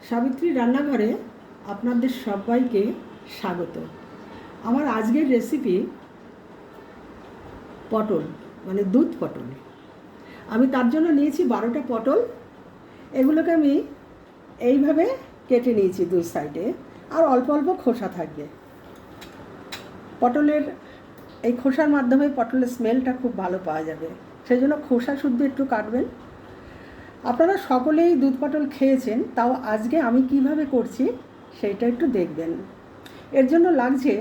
সাবিত্রী রান্নাঘরে আপনাদের সবাইকে স্বাগত। আমার আজকের রেসিপি পটল, মানে দুধ পটল। আমি তার জন্য নিয়েছি 12টা পটল। এগুলোকে আমি এইভাবে কেটে নিয়েছি দুই সাইডে, আর অল্প অল্প খোসা থাকবে। পটলের এই খোসার মাধ্যমে পটলের স্মেলটা খুব ভালো পাওয়া যাবে, সেই জন্য খোসা শুদ্ধ একটু কাটবেন। আপনারা সকলেই দুধ পটল খেয়েছেন, তাও আজকে আমি কিভাবে করছি সেইটা একটু দেখবেন। এর জন্য লাগছে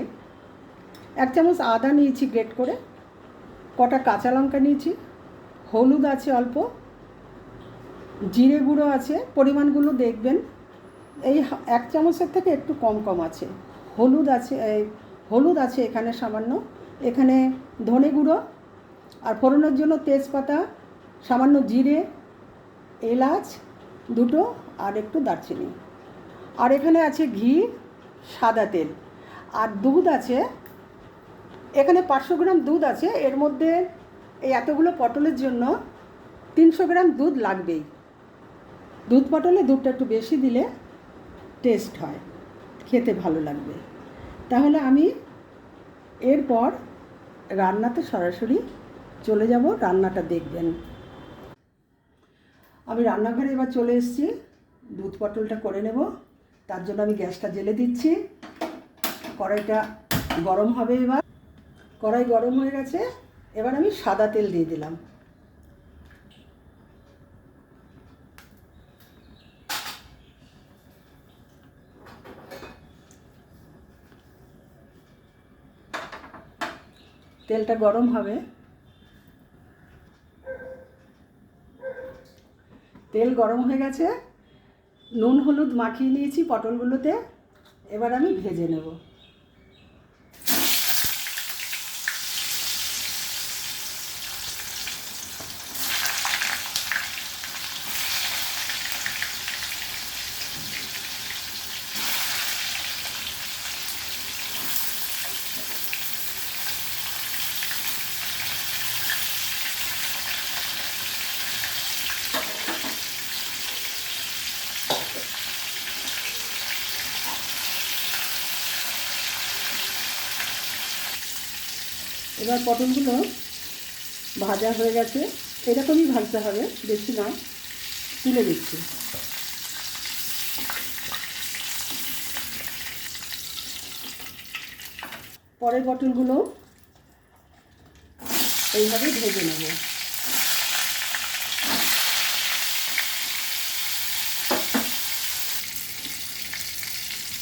1 চামচ আদা নিয়েছি গ্রেট করে, কটা কাঁচা লঙ্কা নিয়েছি, হলুদ আছে অল্প, জিরে গুঁড়ো আছে, পরিমাণগুলো দেখবেন। এই 1 চামচের থেকে একটু কম কম আছে। হলুদ আছে এখানে সামান্য, এখানে ধনে গুঁড়ো, আর ফোড়নের জন্য তেজপাতা, সামান্য জিরে, এলাচ দুটো, আর একটু দারচিনি। আর এখানে আছে ঘি, সাদা তেল, আর দুধ আছে এখানে 500 গ্রাম দুধ আছে। এর মধ্যে এই এতগুলো পটলের জন্য 300 গ্রাম দুধ লাগবেই। দুধ পটলে দুধটা একটু বেশি দিলে টেস্ট হয়, খেতে ভালো লাগবে। তাহলে আমি এরপর রান্নাতে সরাসরি চলে যাব, রান্নাটা দেখবেন। আমি রান্নাঘরে এবার চলে এসেছি, দুধ পটলটা করে নেব। তার জন্য আমি গ্যাসটা জ্বেলে দিচ্ছি, কড়াইটা গরম হবে। এবার কড়াই গরম হয়ে গেছে, এবার আমি সাদা তেল দিয়ে দিলাম। তেলটা গরম হবে, তেল গরম হয়ে গেছে। নুন হলুদ মাখিয়ে নিয়েছি পটলগুলোতে, এবার আমি ভেজে নেব। এবার পটলগুলো ভাজা হয়ে গেছে, এরকমই ভাজতে হবে, বেশি না। তুলে দিচ্ছি। পরের পটলগুলো এইভাবে ভেজে নেব।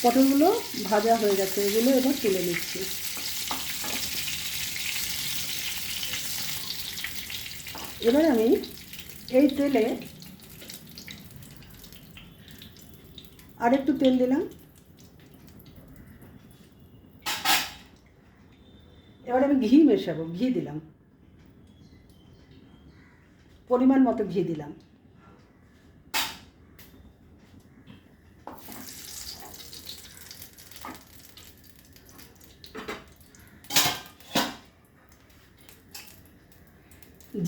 পটলগুলো ভাজা হয়ে গেছে, এগুলো এবার তুলে নিচ্ছি। এবার আমি এই তেলে আর একটু তেল দিলাম। এবার আমি ঘি মেশাবো, ঘি দিলাম, পরিমাণ মতো ঘি দিলাম।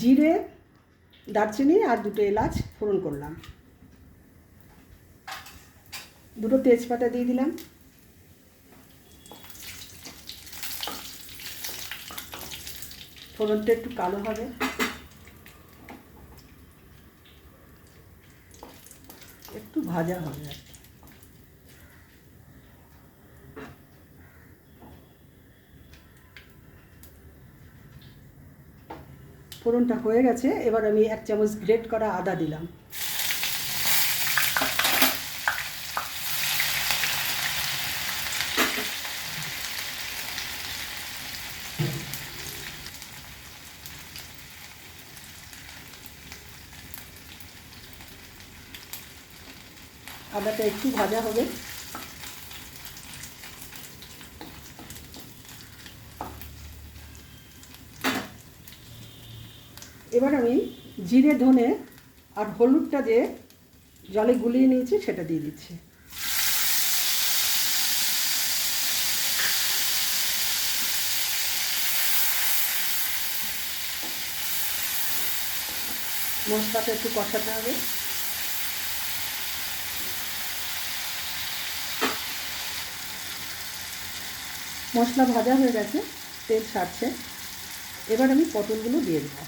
জিরে, দারচিনি আর দুটো এলাচ ফোড়ন করলাম, দুটো তেজপাতা দিয়ে দিলাম। ফোড়নটা একটু কালো হবে, একটু ভাজা হবে আর কি। ফোড়নটা হয়ে গেছে, এবার আমি 1 চামচ গ্রেট করা আদা দিলাম। আদাটা একটু ভাজা হবে। এবার আমি জিরে, ধনে আর হলুদটা যে জলে গুলিয়ে নিয়েছি সেটা দিয়ে দিচ্ছি। মশলাটা একটু কষাতে হবে। মশলা ভাজা হয়ে গেছে, তেল ছাড়ছে। এবার আমি পটলগুলো দিয়ে দেবো।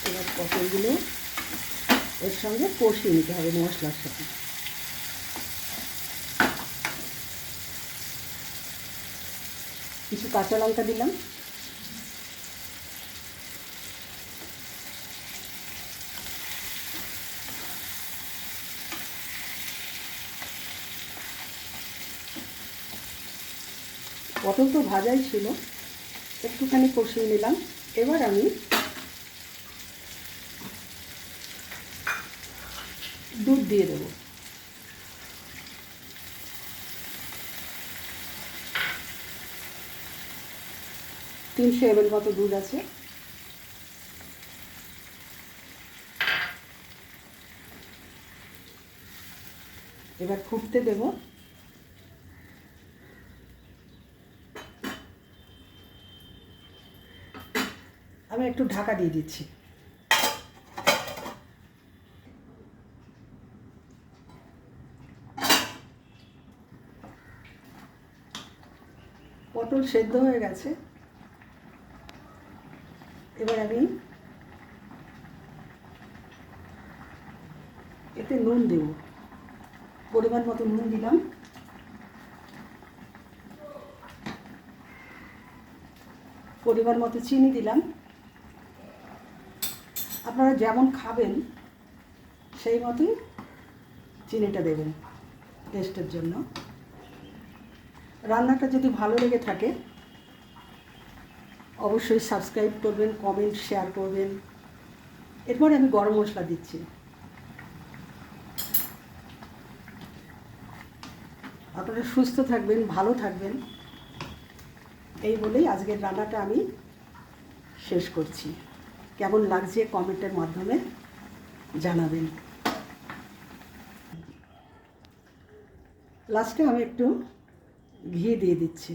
এবার পটলগুলো এর সঙ্গে কষিয়ে নিতে হবে মশলার সাথে। কিছু কাঁচা লঙ্কা দিলাম। পটল তো ভাজাই ছিল, একটুখানি কষিয়ে নিলাম। এবার আমি দুধ দিয়ে দেবো। তিনশো ml মতো দুধ আছে। এবার ফুটতে দেব। আমি একটু ঢাকা দিয়ে দিচ্ছি। পটল সেদ্ধ হয়ে গেছে। এবার আমি এতে নুন দেব, পরিমাণ মতো নুন দিলাম। পরিমাণ মতো চিনি দিলাম। আপনারা যেমন খাবেন সেই মতোই চিনিটা দেবেন টেস্টের জন্য। রান্নাটা যদি ভালো লেগে থাকে অবশ্যই সাবস্ক্রাইব করবেন, কমেন্ট, শেয়ার করবেন। এরপর আমি গরম মশলা দিচ্ছি। আপনারা সুস্থ থাকবেন, ভালো থাকবেন, এই বলেই আজকের রান্নাটা আমি শেষ করছি। কেমন লাগছে কমেন্টের মাধ্যমে জানাবেন। লাস্টে আমি একটু ঘি দিয়ে দিচ্ছি।